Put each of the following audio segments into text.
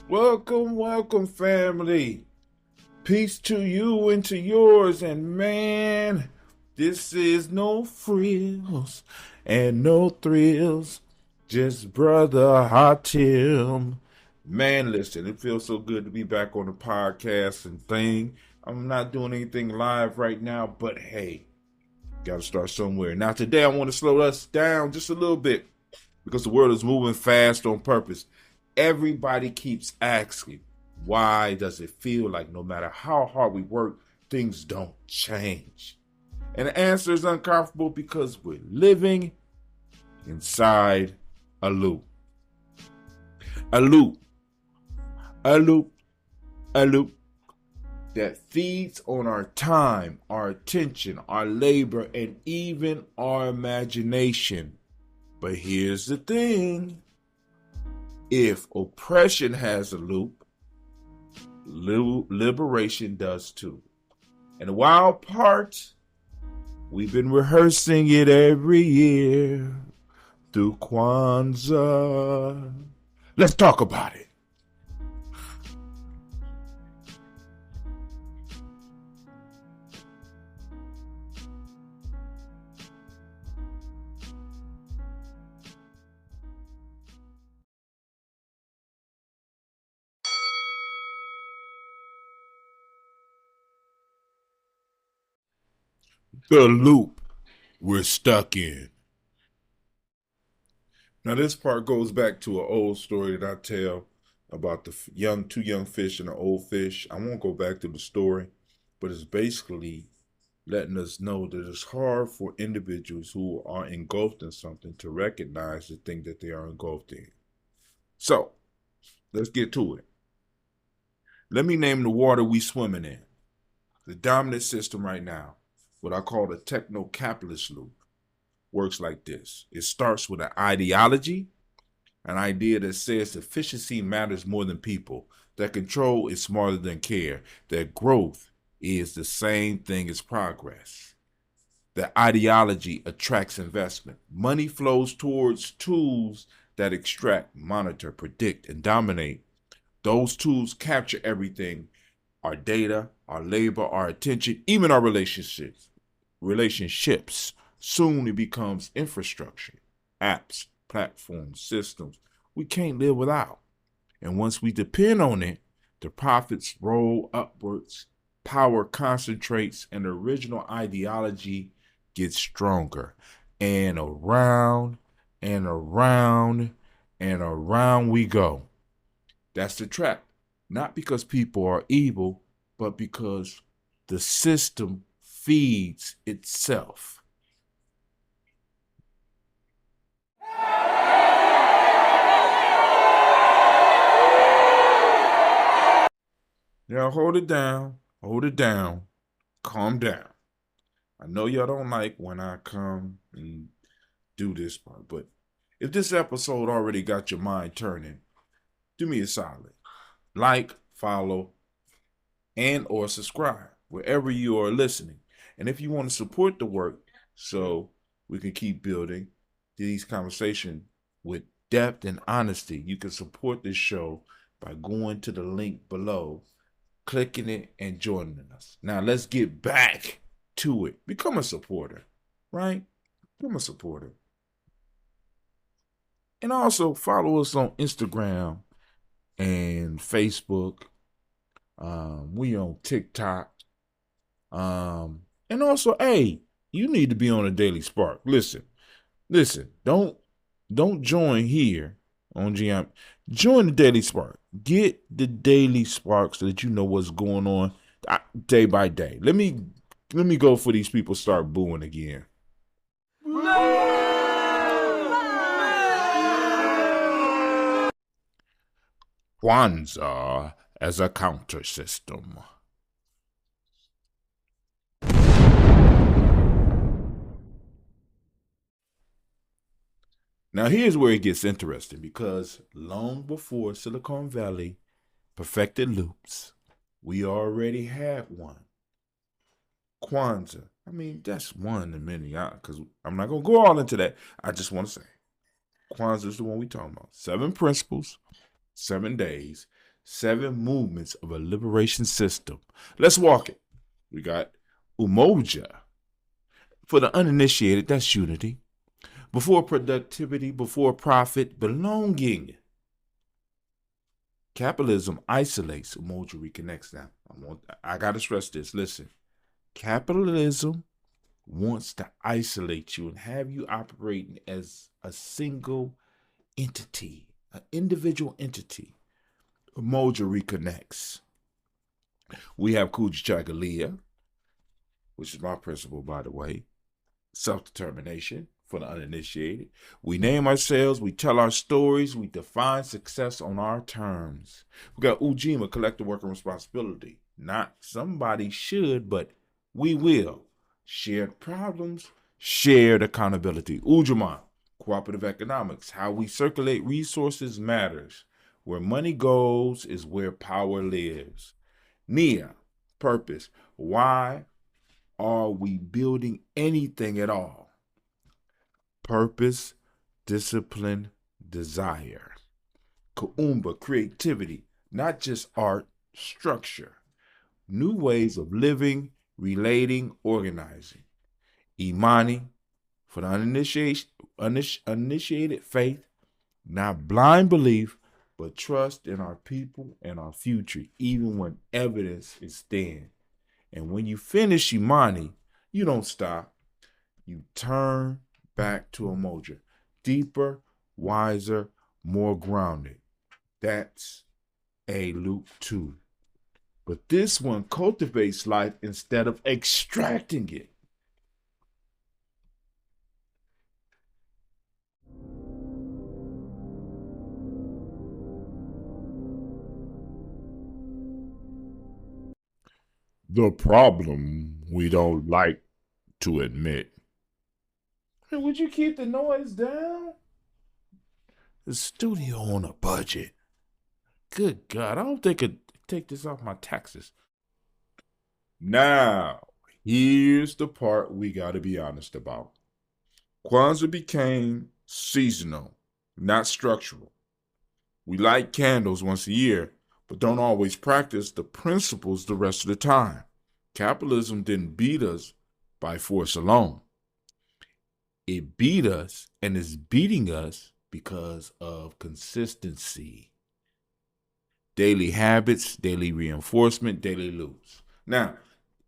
Welcome, welcome, family. Peace to you and to yours. And man, this is no frills and no thrills. Just brother Hot Tim. Man, listen, it feels so good to be back on the podcast and thing. I'm not doing anything live right now, but hey, gotta start somewhere. Now, today I want to slow us down just a little bit because the world is moving fast on purpose. Everybody keeps asking, why does it feel like no matter how hard we work, things don't change? And the answer is uncomfortable because we're living inside a loop. A loop. A loop. A loop that feeds on our time, our attention, our labor, and even our imagination. But here's the thing. If oppression has a loop, liberation does too. And the wild part, we've been rehearsing it every year through Kwanzaa. Let's talk about it. The loop we're stuck in. Now, this part goes back to an old story that I tell about the two young fish and an old fish. I won't go back to the story, but it's basically letting us know that it's hard for individuals who are engulfed in something to recognize the thing that they are engulfed in. So, let's get to it. Let me name the water we swimming in. The dominant system right now, what I call the Techno-Capitalist loop, works like this. It starts with an ideology, an idea that says efficiency matters more than people, that control is smarter than care, that growth is the same thing as progress. The ideology attracts investment. Money flows towards tools that extract, monitor, predict, and dominate. Those tools capture everything: our data, our labor, our attention, even our relationships. Soon it becomes infrastructure, apps, platforms, systems we can't live without. And once we depend on it, the profits roll upwards, power concentrates, and the original ideology gets stronger. And around and around and around we go. That's the trap. Not because people are evil, but because the system feeds itself. Now hold it down, calm down. I know y'all don't like when I come and do this part, but if this episode already got your mind turning, do me a solid. Like, follow, and or subscribe wherever you are listening. And if you want to support the work so we can keep building these conversations with depth and honesty, you can support this show by going to the link below, clicking it, and joining us. Now let's get back to it. Become a supporter, right? Become a supporter. And also follow us on Instagram and Facebook. We on TikTok. And also, hey, you need to be on a Daily Spark. Listen, don't join here on Gye-Nyame. Join the Daily Spark. Get the Daily Spark so that you know what's going on day by day. Let me go for these people start booing again. Kwanzaa as a counter system. Now here's where it gets interesting, because long before Silicon Valley perfected loops, we already had one. Kwanzaa. I mean, that's one in many, because I'm not going to go all into that. I just want to say, Kwanzaa is the one we talking about. 7 principles, 7 days, 7 movements of a liberation system. Let's walk it. We got Umoja. For the uninitiated, that's unity. Before productivity, before profit, belonging. Capitalism isolates. Umoja reconnects now. I got to stress this. Listen, capitalism wants to isolate you and have you operating as a single entity, an individual entity. Umoja reconnects. We have Kujichagulia, which is my principle, by the way, self-determination for the uninitiated. We name ourselves, we tell our stories, we define success on our terms. We got Ujima, collective worker responsibility. Not somebody should, but we will. Shared problems, shared accountability. Ujima, cooperative economics. How we circulate resources matters. Where money goes is where power lives. Nia, purpose. Why are we building anything at all? Purpose, discipline, desire. Kuumba, creativity, not just art, structure. New ways of living, relating, organizing. Imani, for the uninitiated faith, not blind belief, but trust in our people and our future, even when evidence is thin. And when you finish Imani, you don't stop. You turn back to Umoja. Deeper, wiser, more grounded. That's a loop 2. But this one cultivates life instead of extracting it. The problem we don't like to admit. Hey, would you keep the noise down? The studio on a budget. Good God, I don't think I could take this off my taxes. Now, here's the part we gotta be honest about. Kwanzaa became seasonal, not structural. We light candles once a year, but don't always practice the principles the rest of the time. Capitalism didn't beat us by force alone. It beat us and is beating us because of consistency. Daily habits, daily reinforcement, daily loops. Now,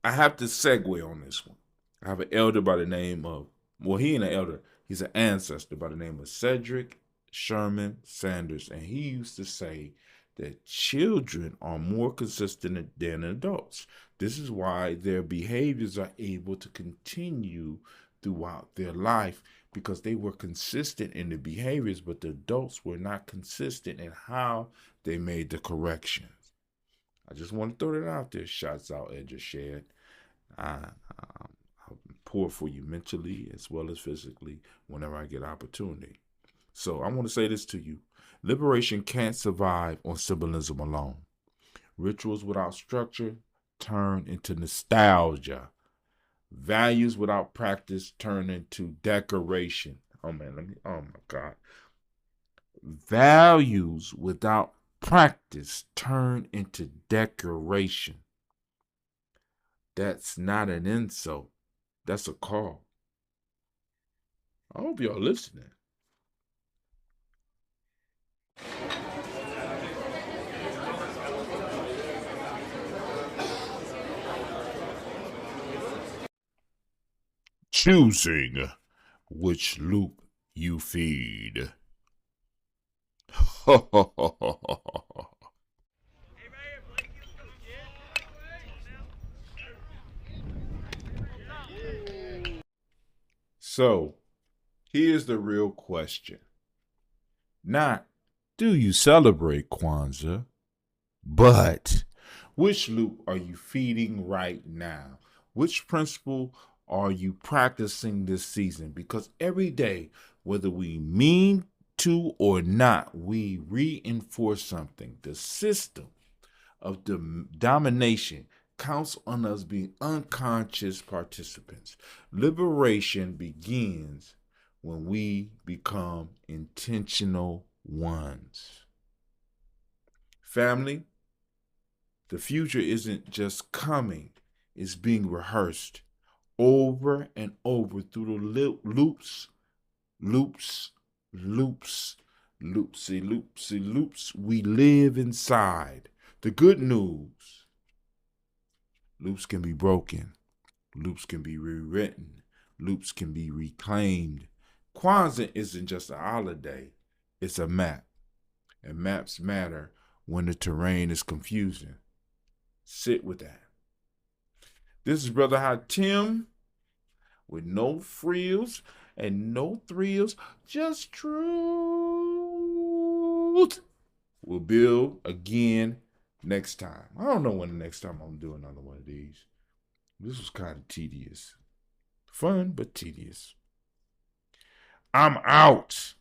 I have to segue on this one. I have an elder by the name of, well, he ain't an elder, he's an ancestor by the name of Cedric Sherman Sanders. And he used to say that children are more consistent than adults. This is why their behaviors are able to continue throughout their life, because they were consistent in the behaviors, but the adults were not consistent in how they made the corrections. I just want to throw that out there. Shots out, Edger Shed. I'm poor for you mentally as well as physically whenever I get opportunity. So I want to say this to you. Liberation can't survive on symbolism alone. Rituals without structure turn into nostalgia. Values without practice turn into decoration. Oh man, oh my God. Values without practice turn into decoration. That's not an insult. That's a call. I hope y'all listening. Choosing which loop you feed. So, here's the real question. Not, do you celebrate Kwanzaa? But, which loop are you feeding right now? Which principle are you practicing this season? Because every day, whether we mean to or not, we reinforce something. The system of domination counts on us being unconscious participants. Liberation begins when we become intentional ones. Family, the future isn't just coming, it's being rehearsed over and over through the loops, loopsy loops we live inside. The good news, loops can be broken, loops can be rewritten, loops can be reclaimed. Kwanzaa isn't just a holiday, it's a map. And maps matter when the terrain is confusing. Sit with that. This is Brother Hatim with no frills and no thrills, just truth. We'll build again next time. I don't know when the next time I'm doing another one of these. This was kind of tedious. Fun, but tedious. I'm out.